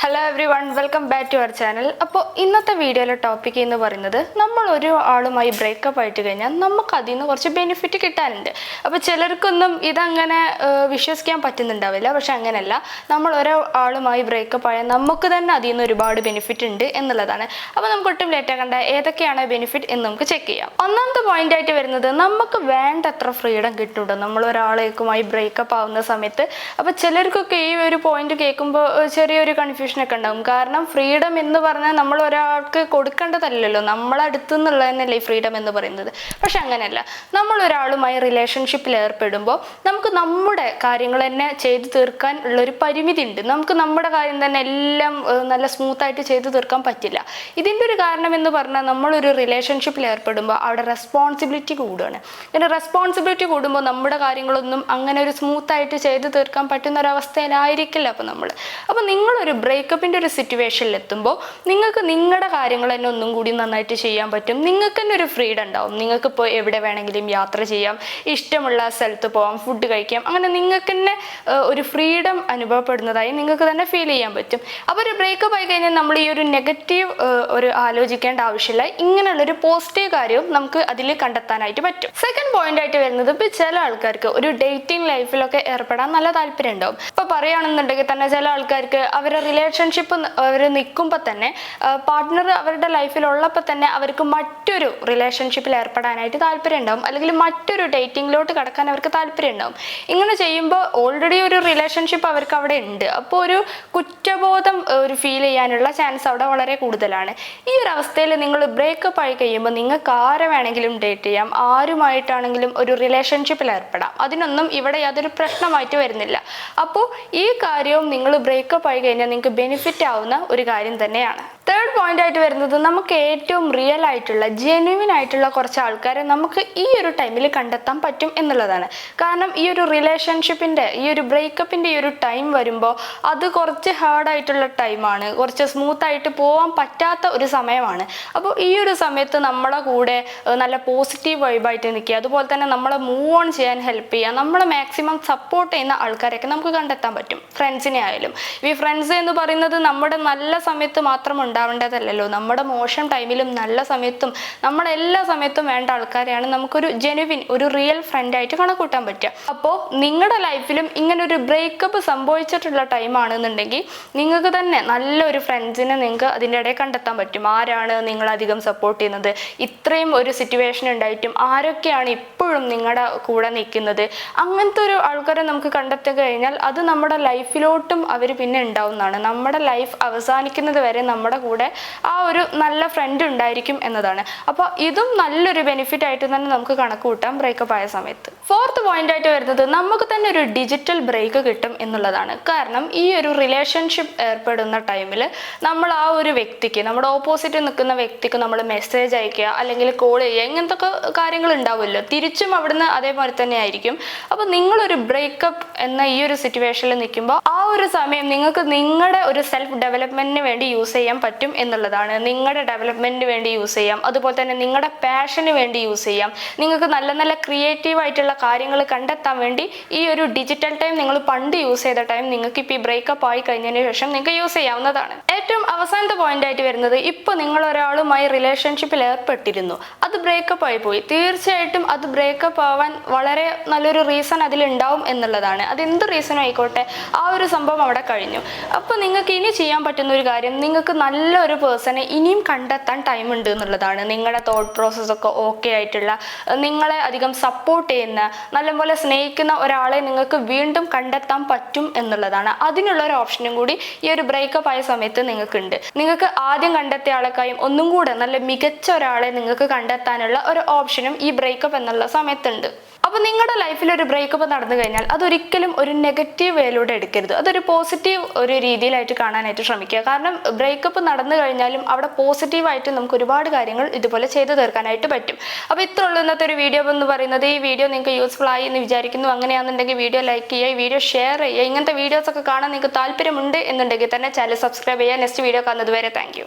Hello everyone, welcome back to our channel. അപ്പോൾ ഇന്നത്തെ വീഡിയോയിലെ ടോപ്പിക് എന്ന് പറയുന്നത്, നമ്മൾ ഒരു ആളുമായി ബ്രേക്കപ്പ് ആയിട്ട് കഴിഞ്ഞാൽ നമുക്ക് അതിൽ നിന്ന് കുറച്ച് ബെനിഫിറ്റ് കിട്ടാനുണ്ട്. അപ്പോൾ ചിലർക്കൊന്നും ഇതങ്ങനെ വിശ്വസിക്കാൻ പറ്റുന്നുണ്ടാവില്ല. പക്ഷെ അങ്ങനെയല്ല, നമ്മൾ ഓരോ ആളുമായി ബ്രേക്കപ്പ് ആയാൽ നമുക്ക് തന്നെ അതിൽ നിന്ന് ഒരുപാട് ബെനിഫിറ്റ് ഉണ്ട് എന്നുള്ളതാണ്. അപ്പോൾ നമുക്ക് ഒട്ടും ലേറ്റാക്കണ്ട, ഏതൊക്കെയാണ് ബെനിഫിറ്റ് എന്ന് നമുക്ക് ചെക്ക് ചെയ്യാം. ഒന്നാമത്തെ പോയിന്റ് ആയിട്ട് വരുന്നത്, നമുക്ക് വേണ്ടത്ര ഫ്രീഡം കിട്ടുന്നുണ്ടോ നമ്മൾ ഒരാളേക്കുമായി ബ്രേക്കപ്പ് ആവുന്ന സമയത്ത്. അപ്പോൾ ചിലർക്കൊക്കെ ഈ ഒരു പോയിന്റ് കേൾക്കുമ്പോൾ ചെറിയൊരു കൺഫ്യൂഷൻ ഒക്കെ ഉണ്ടാകും. കാരണം ഫ്രീഡം എന്ന് പറഞ്ഞാൽ നമ്മൾ ഒരാൾക്ക് കൊടുക്കേണ്ടതല്ലല്ലോ, നമ്മളടുത്തു നിന്നുള്ളതന്നെയല്ലേ ഈ ഫ്രീഡം എന്ന് പറയുന്നത്. പക്ഷെ അങ്ങനെയല്ല, നമ്മൾ ഒരാളുമായി റിലേഷൻഷിപ്പിൽ ഏർപ്പെടുമ്പോൾ നമുക്ക് നമ്മുടെ കാര്യങ്ങൾ തന്നെ ചെയ്തു തീർക്കാൻ ഉള്ളൊരു പരിമിതി ഉണ്ട്. നമുക്ക് നമ്മുടെ കാര്യം തന്നെ എല്ലാം നല്ല സ്മൂത്തായിട്ട് ചെയ്തു തീർക്കാൻ പറ്റില്ല. ഇതിൻ്റെ ഒരു കാരണം എന്ന് പറഞ്ഞാൽ, നമ്മളൊരു റിലേഷൻഷിപ്പിൽ ഏർപ്പെടുമ്പോൾ അവിടെ റെസ്പോൺസിബിലിറ്റി കൂടുകയാണ്. പിന്നെ റെസ്പോൺസിബിലിറ്റി കൂടുമ്പോൾ നമ്മുടെ കാര്യങ്ങളൊന്നും അങ്ങനെ ഒരു സ്മൂത്തായിട്ട് ചെയ്തു തീർക്കാൻ പറ്റുന്ന ഒരവസ്ഥയിലായിരിക്കില്ല അപ്പോൾ നിങ്ങളൊരു ബ്രേക്കപ്പിൻ്റെ ഒരു സിറ്റുവേഷനിൽ എത്തുമ്പോൾ നിങ്ങൾക്ക് നിങ്ങളുടെ കാര്യങ്ങൾ തന്നെ ഒന്നും കൂടി നന്നായിട്ട് ചെയ്യാൻ പറ്റും. നിങ്ങൾക്ക് തന്നെ ഒരു ഫ്രീഡം ഉണ്ടാവും. നിങ്ങൾക്കിപ്പോൾ എവിടെ വേണമെങ്കിലും യാത്ര ചെയ്യാം, ഇഷ്ടമുള്ള സ്ഥലത്ത് പോകാം, ഫുഡ് കഴിക്കാം. അങ്ങനെ നിങ്ങൾക്ക് തന്നെ ഒരു ഫ്രീഡം അനുഭവപ്പെടുന്നതായി നിങ്ങൾക്ക് തന്നെ ഫീൽ ചെയ്യാൻ പറ്റും. അപ്പോൾ ഒരു ബ്രേക്കപ്പ് ആയി കഴിഞ്ഞാൽ നമ്മൾ ഈ ഒരു നെഗറ്റീവ് ഒരു ആലോചിക്കേണ്ട ആവശ്യമില്ല. ഇങ്ങനെയുള്ളൊരു പോസിറ്റീവ് കാര്യവും നമുക്ക് അതിൽ കണ്ടെത്താനായിട്ട് പറ്റും. സെക്കൻഡ് പോയിന്റ് ആയിട്ട് വരുന്നത്, ഇപ്പോൾ ചില ആൾക്കാർക്ക് ഒരു ഡേറ്റിംഗ് ലൈഫിലൊക്കെ ഏർപ്പെടാൻ നല്ല താല്പര്യം ഉണ്ടാവും. ഇപ്പോൾ പറയുകയാണെന്നുണ്ടെങ്കിൽ തന്നെ ചില ആൾക്കാർക്ക് അവരുടെ റിലേഷൻഷിപ്പ് അവർ നിൽക്കുമ്പോൾ തന്നെ, പാർട്ട്ണർ അവരുടെ ലൈഫിലുള്ളപ്പോൾ തന്നെ അവർക്ക് മറ്റൊരു റിലേഷൻഷിപ്പിൽ ഏർപ്പെടാനായിട്ട് താല്പര്യം ഉണ്ടാവും, അല്ലെങ്കിൽ മറ്റൊരു ഡേറ്റിങ്ങിലോട്ട് കടക്കാൻ അവർക്ക് താല്പര്യം ഉണ്ടാവും. ഇങ്ങനെ ചെയ്യുമ്പോൾ ഓൾറെഡി ഒരു റിലേഷൻഷിപ്പ് അവർക്ക് അവിടെ ഉണ്ട്. അപ്പോൾ ഒരു കുറ്റബോധം ഒരു ഫീൽ ചെയ്യാനുള്ള ചാൻസ് അവിടെ വളരെ കൂടുതലാണ്. ഈ ഒരു അവസ്ഥയിൽ നിങ്ങൾ ബ്രേക്കപ്പ് ആയി കഴിയുമ്പോൾ നിങ്ങൾക്ക് ആരെ വേണമെങ്കിലും ഡേറ്റ് ചെയ്യാം, ആരുമായിട്ടാണെങ്കിലും ഒരു റിലേഷൻഷിപ്പിൽ ഏർപ്പെടാം. അതിനൊന്നും ഇവിടെ യാതൊരു പ്രശ്നമായിട്ട് വരുന്നില്ല. അപ്പോൾ ഈ കാര്യവും നിങ്ങൾ ബ്രേക്കപ്പ് ആയി കഴിഞ്ഞാൽ നിങ്ങൾക്ക് ബെനിഫിറ്റ് ആവുന്ന ഒരു കാര്യം തന്നെയാണ്. തേർഡ് പോയിന്റ് ആയിട്ട് വരുന്നത്, നമുക്ക് ഏറ്റവും റിയൽ ആയിട്ടുള്ള ജെന്യുവിൻ ആയിട്ടുള്ള കുറച്ച് ആൾക്കാരെ നമുക്ക് ഈ ഒരു ടൈമിൽ കണ്ടെത്താൻ പറ്റും എന്നുള്ളതാണ്. കാരണം ഈ ഒരു റിലേഷൻഷിപ്പിൻ്റെ ഈ ഒരു ബ്രേക്കപ്പിൻ്റെ ഈ ഒരു ടൈം വരുമ്പോൾ അത് കുറച്ച് ഹാർഡായിട്ടുള്ള ടൈമാണ്, കുറച്ച് സ്മൂത്തായിട്ട് പോകാൻ പറ്റാത്ത ഒരു സമയമാണ്. അപ്പോൾ ഈ ഒരു സമയത്ത് നമ്മളെ കൂടെ നല്ല പോസിറ്റീവ് വൈബായിട്ട് നിൽക്കുക, അതുപോലെ തന്നെ നമ്മളെ മൂവ് ഓൺ ചെയ്യാൻ ഹെൽപ്പ് ചെയ്യുക, നമ്മളെ മാക്സിമം സപ്പോർട്ട് ചെയ്യുന്ന ആൾക്കാരൊക്കെ നമുക്ക് കണ്ടെത്താൻ പറ്റും. ഫ്രണ്ട്സിനെ ആയാലും, ഈ ഫ്രണ്ട്സ് എന്ന് പറയുന്നത് നമ്മുടെ നല്ല സമയത്ത് മാത്രം ഉണ്ടാവേണ്ടതല്ലല്ലോ, നമ്മുടെ മോശം ടൈമിലും നല്ല സമയത്തും നമ്മുടെ എല്ലാ സമയത്തും വേണ്ട ആൾക്കാരെയാണ് നമുക്കൊരു ജെനുവിൻ ഒരു റിയൽ ഫ്രണ്ടായിട്ട് കണക്കൂട്ടാൻ പറ്റുക. അപ്പോൾ നിങ്ങളുടെ ലൈഫിലും ഇങ്ങനെ ഒരു ബ്രേക്കപ്പ് സംഭവിച്ചിട്ടുള്ള ടൈമാണെന്നുണ്ടെങ്കിൽ നിങ്ങൾക്ക് തന്നെ നല്ലൊരു ഫ്രണ്ട്സിനെ നിങ്ങൾക്ക് അതിൻ്റെ ഇടയിൽ കണ്ടെത്താൻ പറ്റും. ആരാണ് നിങ്ങളധികം സപ്പോർട്ട് ചെയ്യുന്നത്, ഇത്രയും ഒരു സിറ്റുവേഷൻ ഉണ്ടായിട്ടും ആരൊക്കെയാണ് ഇപ്പോഴും നിങ്ങളുടെ കൂടെ നിൽക്കുന്നത്, അങ്ങനത്തെ ഒരു ആൾക്കാരെ നമുക്ക് കണ്ടെത്തി കഴിഞ്ഞാൽ അത് നമ്മുടെ ലൈഫിലോട്ടും അവർ പിന്നെ ഉണ്ടാവുന്നതാണ്. നമ്മുടെ ലൈഫ് അവസാനിക്കുന്നത് വരെ നമ്മുടെ കൂടെ ആ ഒരു നല്ല ഫ്രണ്ട് ഉണ്ടായിരിക്കും എന്നതാണ്. അപ്പോൾ ഇതും നല്ലൊരു ബെനിഫിറ്റ് ആയിട്ട് തന്നെ നമുക്ക് കണക്ക് കൂട്ടാം ബ്രേക്കപ്പ് ആയ സമയത്ത്. ഫോർത്ത് പോയിന്റ് ആയിട്ട് വരുന്നത്, നമുക്ക് തന്നെ ഒരു ഡിജിറ്റൽ ബ്രേക്ക് കിട്ടും എന്നുള്ളതാണ്. കാരണം ഈ ഒരു റിലേഷൻഷിപ്പ് ഏർപ്പെടുന്ന ടൈമിൽ നമ്മൾ ആ ഒരു വ്യക്തിക്ക്, നമ്മുടെ ഓപ്പോസിറ്റ് നിൽക്കുന്ന വ്യക്തിക്ക് നമ്മൾ മെസ്സേജ് അയക്കുക, അല്ലെങ്കിൽ കോൾ ചെയ്യുക, ഇങ്ങനത്തെ കാര്യങ്ങൾ ഉണ്ടാവുമല്ലോ. തിരിച്ചും അവിടുന്ന് അതേപോലെ തന്നെ ആയിരിക്കും. അപ്പോൾ നിങ്ങളൊരു ബ്രേക്കപ്പ് എന്ന ഈ ഒരു സിറ്റുവേഷനിൽ നിൽക്കുമ്പോൾ ആ ഒരു സമയം നിങ്ങൾക്ക് നിങ്ങളുടെ ഒരു സെൽഫ് ഡെവലപ്മെന്റിന് വേണ്ടി യൂസ് ചെയ്യാൻ പറ്റും എന്നുള്ളതാണ്. നിങ്ങളുടെ ഡെവലപ്മെന്റിന് വേണ്ടി യൂസ് ചെയ്യാം, അതുപോലെ തന്നെ നിങ്ങളുടെ പാഷന് വേണ്ടി യൂസ് ചെയ്യാം. നിങ്ങൾക്ക് നല്ല നല്ല ക്രിയേറ്റീവ് ആയിട്ടുള്ള കാര്യങ്ങൾ കണ്ടെത്താൻ വേണ്ടി ഈ ഒരു ഡിജിറ്റൽ ടൈം, നിങ്ങൾ പണ്ട് യൂസ് ചെയ്ത ടൈം നിങ്ങൾക്ക് ഇപ്പോൾ ഈ ബ്രേക്കപ്പ് ആയി കഴിഞ്ഞതിന് ശേഷം നിങ്ങൾക്ക് യൂസ് ചെയ്യാവുന്നതാണ്. ഏറ്റവും അവസാനത്തെ പോയിന്റ് ആയിട്ട് വരുന്നത്, ഇപ്പോൾ നിങ്ങൾ ഒരാളുമായി റിലേഷൻഷിപ്പിൽ ഏർപ്പെട്ടിരുന്നു, അത് ബ്രേക്കപ്പ് ആയി പോയി. തീർച്ചയായിട്ടും അത് ബ്രേക്കപ്പ് ആവാൻ വളരെ നല്ലൊരു റീസൺ അതിലുണ്ടാവും എന്നുള്ളതാണ്. അതെന്ത് റീസണും ആയിക്കോട്ടെ, ആ ഒരു സംഭവം അവിടെ കഴിഞ്ഞു. അപ്പോൾ നിങ്ങൾക്ക് ഇനി ചെയ്യാൻ പറ്റുന്ന ഒരു കാര്യം, നിങ്ങൾക്ക് നല്ലൊരു പേഴ്സണെ ഇനിയും കണ്ടെത്താൻ ടൈം ഉണ്ട് എന്നുള്ളതാണ്. നിങ്ങളുടെ തോട്ട് പ്രോസസ്സൊക്കെ ഓക്കെ ആയിട്ടുള്ള, നിങ്ങളെ അധികം സപ്പോർട്ട് ചെയ്യുന്ന, നല്ലപോലെ സ്നേഹിക്കുന്ന ഒരാളെ നിങ്ങൾക്ക് വീണ്ടും കണ്ടെത്താൻ പറ്റും എന്നുള്ളതാണ്. അതിനുള്ള ഒരു ഓപ്ഷനും കൂടി ഈ ഒരു ബ്രേക്കപ്പ് ആയ സമയത്ത് നിങ്ങൾക്കുണ്ട്. നിങ്ങൾക്ക് ആദ്യം കണ്ടെത്തിയ ആളെക്കായും ഒന്നും കൂടെ നല്ല മികച്ച ഒരാളെ നിങ്ങൾക്ക് കണ്ടെത്താനുള്ള ഒരു ഓപ്ഷനും ഈ ബ്രേക്കപ്പ് എന്നുള്ള സമയത്തുണ്ട്. അപ്പോൾ നിങ്ങളുടെ ലൈഫിൽ ഒരു ബ്രേക്കപ്പ് നടന്നു കഴിഞ്ഞാൽ അതൊരിക്കലും ഒരു നെഗറ്റീവ് വേയിലൂടെ എടുക്കരുത്. അതൊരു പോസിറ്റീവ് ഒരു രീതിയിലായിട്ട് കാണാനായിട്ട് ശ്രമിക്കുക. കാരണം ബ്രേക്കപ്പ് നടന്നു കഴിഞ്ഞാലും അവിടെ പോസിറ്റീവായിട്ട് നമുക്ക് ഒരുപാട് കാര്യങ്ങൾ ഇതുപോലെ ചെയ്തു തീർക്കാനായിട്ട് പറ്റും. അപ്പോൾ ഇത്ര ഉള്ളൂ ഇന്നത്തെ ഒരു വീഡിയോ എന്ന് പറയുന്നത്. ഈ വീഡിയോ നിങ്ങൾക്ക് യൂസ്ഫുൾ ആയി എന്ന് വിചാരിക്കുന്നു. അങ്ങനെയാണെന്നുണ്ടെങ്കിൽ വീഡിയോ ലൈക്ക് ചെയ്യുക, ഈ വീഡിയോ ഷെയർ ചെയ്യുക. ഇങ്ങനത്തെ വീഡിയോസൊക്കെ കാണാൻ നിങ്ങൾക്ക് താല്പര്യമുണ്ട് എന്നുണ്ടെങ്കിൽ തന്നെ ചാനൽ സബ്സ്ക്രൈബ് ചെയ്യുക. നെക്സ്റ്റ് വീഡിയോ കാണുന്നത് വരെ താങ്ക് യു.